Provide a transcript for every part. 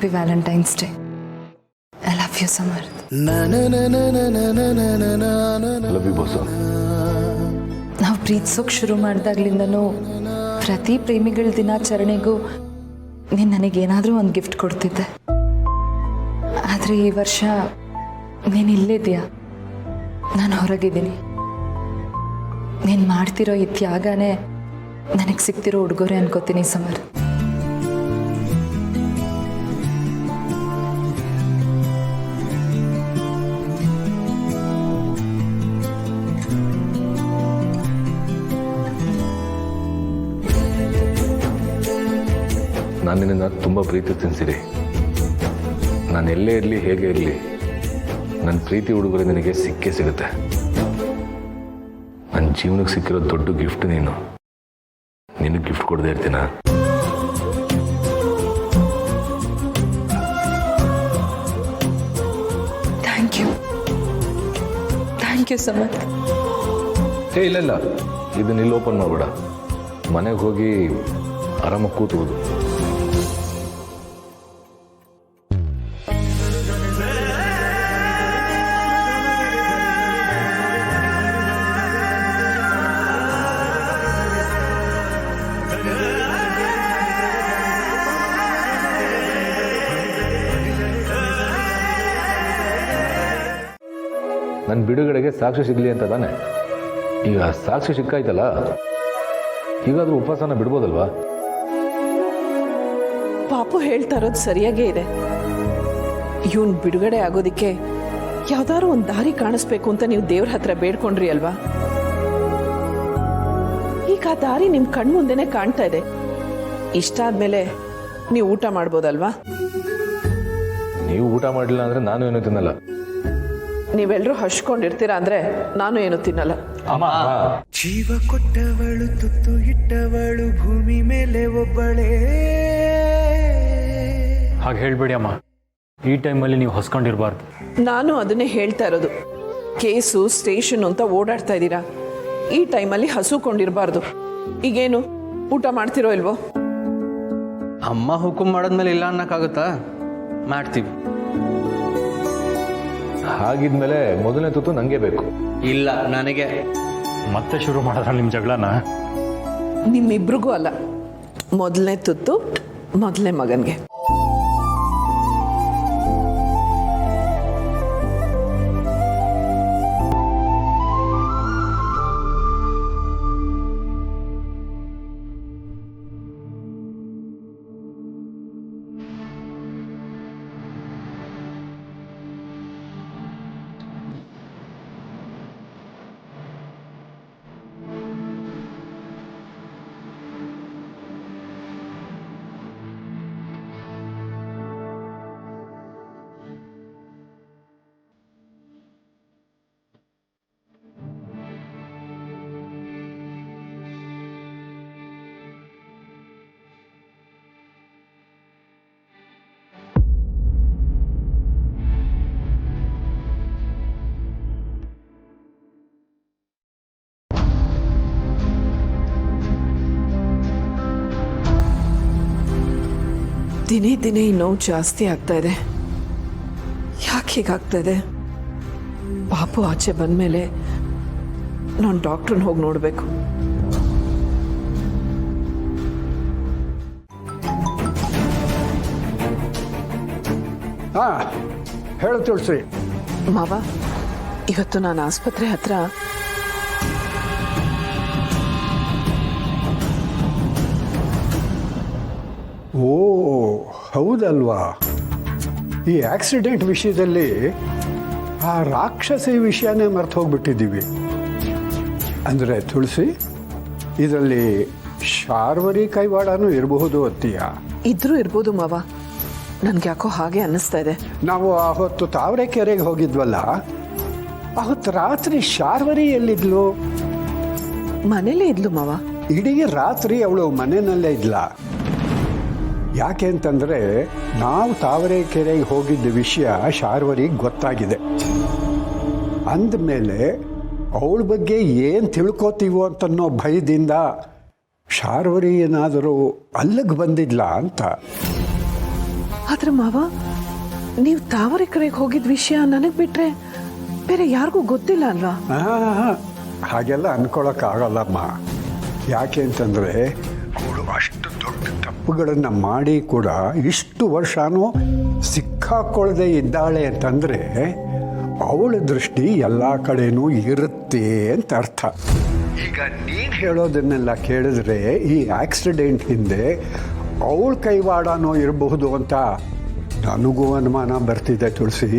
Happy valentine's day. I love you Samarth. Love you boss. ನಾವು ಪ್ರೀತಿಸೋಕೆ ಶುರು ಮಾಡಿದಾಗ್ಲಿಂದನೂ ಪ್ರತಿ ಪ್ರೇಮಿಗಳ ದಿನಾಚರಣೆಗೂ ನೀನು ನನಗೇನಾದರೂ ಒಂದು ಗಿಫ್ಟ್ ಕೊಡ್ತಿದ್ದೆ. ಆದರೆ ಈ ವರ್ಷ ನೀನು ಇಲ್ಲಿದೆಯಾ, ನಾನು ಹೊರಗಿದ್ದೀನಿ. ನೀನು ಮಾಡ್ತಿರೋ ಈ ತ್ಯಾಗನೇ ನನಗೆ ಸಿಗ್ತಿರೋ ಉಡುಗೊರೆ ಅನ್ಕೋತೀನಿ ಸಮರ್ಥ್. ನಾನು ನಿನ್ನನ್ನು ತುಂಬ ಪ್ರೀತಿಸ್ತೀನಿ ಸಿರಿ. ನಾನು ಎಲ್ಲೇ ಇರಲಿ ಹೇಗೆ ಇರಲಿ ನನ್ನ ಪ್ರೀತಿ ಉಡುಗೊರೆ ನಿನಗೆ ಸಿಕ್ಕೇ ಸಿಗುತ್ತೆ. ನನ್ನ ಜೀವನಕ್ಕೆ ಸಿಕ್ಕಿರೋ ದೊಡ್ಡ ಗಿಫ್ಟ್ ನೀನು. ನಿನಗೆ ಗಿಫ್ಟ್ ಕೊಡದೇ ಇರ್ತೀನ? Thank you Samarth. ಇಲ್ಲ ಇದನ್ನ ಇಲ್ಲಿ ಓಪನ್ ಮಾಡಬೇಡ. ಮನೆಗೆ ಹೋಗಿ ಆರಾಮಾಗಿ ಕೂತ್ಬೋದು. ನನ್ನ ಬಿಡುಗಡೆಗೆ ಸಾಕ್ಷಿ ಸಿಗಲಿ ಅಂತ ತಾನೆ. ಈಗ ಸಾಕ್ಷಿ ಸಿಕ್ಕಾಯ್ತಲ್ಲ, ಈಗಾದ್ರೂ ಉಪವಾಸನ ಬಿಡ್ಬೋದಲ್ವಾ? ಪಾಪು ಹೇಳ್ತಾ ಇರೋದು ಸರಿಯಾಗೇ ಇದೆ. ಇವನ್ ಬಿಡುಗಡೆ ಆಗೋದಿಕ್ಕೆ ಯಾವ್ದಾದ್ರು ಒಂದು ದಾರಿ ಕಾಣಿಸ್ಬೇಕು ಅಂತ ನೀವು ದೇವ್ರ ಹತ್ರ ಬೇಡ್ಕೊಂಡ್ರಿ ಅಲ್ವಾ? ಈಗ ಆ ದಾರಿ ನಿಮ್ ಕಣ್ಮುಂದೆನೆ ಕಾಣ್ತಾ ಇದೆ. ಇಷ್ಟ ಆದ್ಮೇಲೆ ನೀವು ಊಟ ಮಾಡ್ಬೋದಲ್ವಾ? ನೀವು ಊಟ ಮಾಡಲಿಲ್ಲ ಅಂದ್ರೆ ನಾನು ಏನೂ ತಿನ್ನಲ್ಲ. ನೀವೆಲ್ಲರೂ ಹಚ್ಕೊಂಡಿರ್ತೀರಾ ಅಂದ್ರೆ ನಾನು ಏನು ತಿನ್ನಲ್ಲ. ಜೀವ ಕೊಟ್ಟವಳು, ತುತ್ತು ಇಟ್ಟವಳು, ಭೂಮಿ ಮೇಲೆ ಒಬ್ಬಳೇ. ಹಾಗೆ ಹೇಳ್ಬೇಡಿ ಅಮ್ಮ, ಈ ಟೈಮಲ್ಲಿ ನೀವು ಹೊಸ್ಕೊಂಡಿರ್ಬಾರ್ದು. ನಾನು ಅದನ್ನೇ ಹೇಳ್ತಾ ಇರೋದು. ಕೇಸು ಸ್ಟೇಷನ್ ಅಂತ ಓಡಾಡ್ತಾ ಇದ್ದೀರಾ. ಈ ಟೈಮಲ್ಲಿ ಹಸುಕೊಂಡಿರ್ಬಾರ್ದು. ಈಗೇನು ಊಟ ಮಾಡ್ತಿರೋ ಇಲ್ವೋ? ಅಮ್ಮ ಹುಕುಂ ಮಾಡಿದ್ಮೇಲೆ ಇಲ್ಲ ಅನ್ನಕ್ಕಾಗುತ್ತಾ? ಮಾಡ್ತೀವಿ. ಹಾಗಿದ್ಮೇಲೆ ಮೊದಲನೇ ತುತ್ತು ನನಗೆ ಬೇಕು. ಇಲ್ಲ ನನಗೆ. ಮತ್ತೆ ಶುರು ಮಾಡಿದ್ರ ನಿಮ್ಮ ಜಗಳನ? ನಿಮ್ಮಿಬ್ರಿಗೂ ಅಲ್ಲ, ಮೊದಲನೇ ತುತ್ತು ಮೊದಲನೇ ಮಗನಿಗೆ. ದಿನೇ ದಿನೇ ಈ ನೋವು ಜಾಸ್ತಿ ಆಗ್ತಾ ಇದೆ. ಯಾಕೆ ಹೀಗಾಗ್ತಾ ಇದೆ? ಪಾಪು ಆಚೆ ಬಂದಮೇಲೆ ನಾನು ಡಾಕ್ಟ್ರನ್ನ ಹೋಗಿ ನೋಡಬೇಕು. ಹೇಳು ತುಳಸಿ. ಮಾವ, ಇವತ್ತು ನಾನು ಆಸ್ಪತ್ರೆ ಹತ್ರ ಓ ಹೌದಲ್ವಾ? ಈ ಆಕ್ಸಿಡೆಂಟ್ ವಿಷಯದಲ್ಲಿ ಆ ರಾಕ್ಷಸಿ ವಿಷಯನೇ ಮರ್ತು ಹೋಗ್ಬಿಟ್ಟಿದ್ದೀವಿ. ಅಂದರೆ ತುಳಸಿ, ಇದರಲ್ಲಿ ಶಾರ್ವರಿ ಕೈವಾಡನೂ ಇರಬಹುದು ಅಂತೀಯ? ಇದ್ರೂ ಇರ್ಬೋದು ಮಾವ. ನನ್ಗೆ ಯಾಕೋ ಹಾಗೆ ಅನ್ನಿಸ್ತಾ ಇದೆ. ನಾವು ಆವತ್ತು ತಾವರೆಕೆರೆಗೆ ಹೋಗಿದ್ವಲ್ಲ, ಅವತ್ತು ರಾತ್ರಿ ಶಾರ್ವರಿ ಎಲ್ಲಿದ್ಲು? ಮನೇಲೇ ಇದ್ಲು ಮಾವ. ಇಡೀ ರಾತ್ರಿ ಅವಳು ಮನೆಯಲ್ಲೇ ಇದ್ಲ. ಯಾಕೆ ಅಂತಂದರೆ ನಾವು ತಾವರೆಕೆರೆಗೆ ಹೋಗಿದ್ದ ವಿಷಯ ಶಾರ್ವರಿಗೆ ಗೊತ್ತಾಗಿದೆ. ಅಂದಮೇಲೆ ಅವಳ ಬಗ್ಗೆ ಏನು ತಿಳ್ಕೊತೀವೋ ಅಂತನ್ನೋ ಭಯದಿಂದ ಶಾರ್ವರಿ ಏನಾದರೂ ಅಲ್ಲಿಗೆ ಬಂದಿದ್ಲ ಅಂತ. ಆದ್ರೆ ಮಾವ, ನೀವು ತಾವರೆಕೆರೆಗೆ ಹೋಗಿದ್ದ ವಿಷಯ ನನಗೆ ಬಿಟ್ರೆ ಬೇರೆ ಯಾರಿಗೂ ಗೊತ್ತಿಲ್ಲ ಅಲ್ವಾ? ಹಾಗೆಲ್ಲ ಅನ್ಕೊಳಕ್ಕಾಗಲ್ಲಮ್ಮ. ಯಾಕೆ ಅಂತಂದರೆ ಅವಳು ಅಷ್ಟು ದೊಡ್ಡ ತಪ್ಪುಗಳನ್ನು ಮಾಡಿ ಕೂಡ ಇಷ್ಟು ವರ್ಷನೂ ಸಿಕ್ಕಾಕೊಳ್ಳದೆ ಇದ್ದಾಳೆ ಅಂತಂದರೆ ಅವಳ ದೃಷ್ಟಿ ಎಲ್ಲ ಕಡೆನೂ ಇರುತ್ತೆ ಅಂತ ಅರ್ಥ. ಈಗ ನೀನು ಹೇಳೋದನ್ನೆಲ್ಲ ಕೇಳಿದ್ರೆ ಈ ಆಕ್ಸಿಡೆಂಟ್ ಹಿಂದೆ ಅವಳ ಕೈವಾಡನೋ ಇರಬಹುದು ಅಂತ ನನಗೂ ಅನುಮಾನ ಬರ್ತಿದೆ ತುಳಸಿ.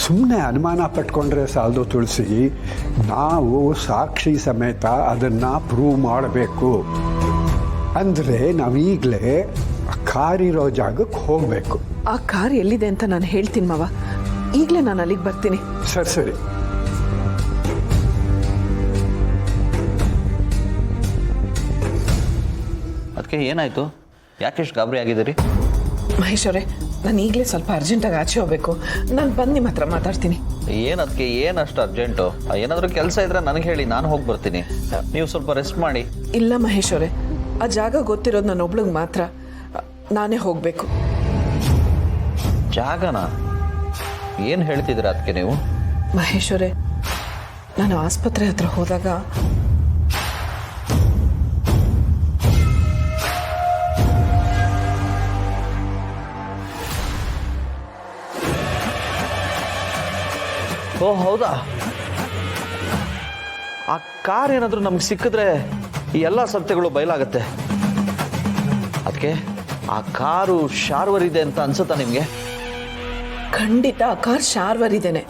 ಸುಮ್ಮನೆ ಅನುಮಾನ ಪಟ್ಕೊಂಡ್ರೆ ಸಾಲದು ತುಳಸಿ, ನಾವು ಸಾಕ್ಷಿ ಸಮೇತ ಅದನ್ನು ಪ್ರೂವ್ ಮಾಡಬೇಕು. ಅಂದರೆ ನಾವೀಗಲೇ ಕಾರಿರೋ ಜಾಗಕ್ಕೆ ಹೋಗಬೇಕು. ಆ ಕಾರ್ ಎಲ್ಲಿದೆ ಅಂತ ನಾನು ಹೇಳ್ತೀನಿ ಮಾವ. ಈಗಲೇ ನಾನು ಅಲ್ಲಿಗೆ ಬರ್ತೀನಿ. ಸರಿ. ಅದಕ್ಕೆ ಏನಾಯಿತು? ಯಾಕೆಷ್ಟು ಗಾಬರಿ ಆಗಿದ್ದೀರಿ? ಮಹೇಶ್ ಅವರೇ, ನಾನು ಈಗಲೇ ಸ್ವಲ್ಪ ಅರ್ಜೆಂಟಾಗಿ ಆಚೆ ಹೋಗ್ಬೇಕು. ನಾನು ಬಂದು ನಿಮ್ಮ ಹತ್ರ ಮಾತಾಡ್ತೀನಿ. ಅದಕ್ಕೆ ಏನಷ್ಟು ಅರ್ಜೆಂಟು? ಏನಾದರೂ ಕೆಲಸ ಇದ್ರೆ ನನಗೆ ಹೇಳಿ, ನಾನು ಹೋಗಿ ಬರ್ತೀನಿ. ನೀವು ಸ್ವಲ್ಪ ರೆಸ್ಟ್ ಮಾಡಿ. ಇಲ್ಲ ಮಹೇಶ್ ಅವರೇ, ಆ ಜಾಗ ಗೊತ್ತಿರೋದು ನಾನು ಒಬ್ಳಿಗೆ ಮಾತ್ರ. ನಾನೇ ಹೋಗಬೇಕು. ಜಾಗನ? ಏನು ಹೇಳ್ತಿದ್ದೀರ ಅದಕ್ಕೆ ನೀವು? ಮಹೇಶ್ ಅವರೇ, ನಾನು ಆಸ್ಪತ್ರೆ ಹತ್ರ ಹೋದಾಗ ಓ ಹೌದಾ? ಆ ಕಾರ್ ಏನಾದರೂ ನಮ್ಗೆ ಸಿಕ್ಕಿದ್ರೆ ಈ ಎಲ್ಲ ಸತ್ಯಗಳು ಬಯಲಾಗತ್ತೆ. ಅದಕ್ಕೆ ಆ ಕಾರು ಶಾರ್ವರ್ ಇದೆ ಅಂತ ಅನ್ಸುತ್ತಾ ನಿಮಗೆ? ಖಂಡಿತ ಆ ಕಾರ್ ಶಾರ್ವರ್ ಇದ್ದೇನೆ.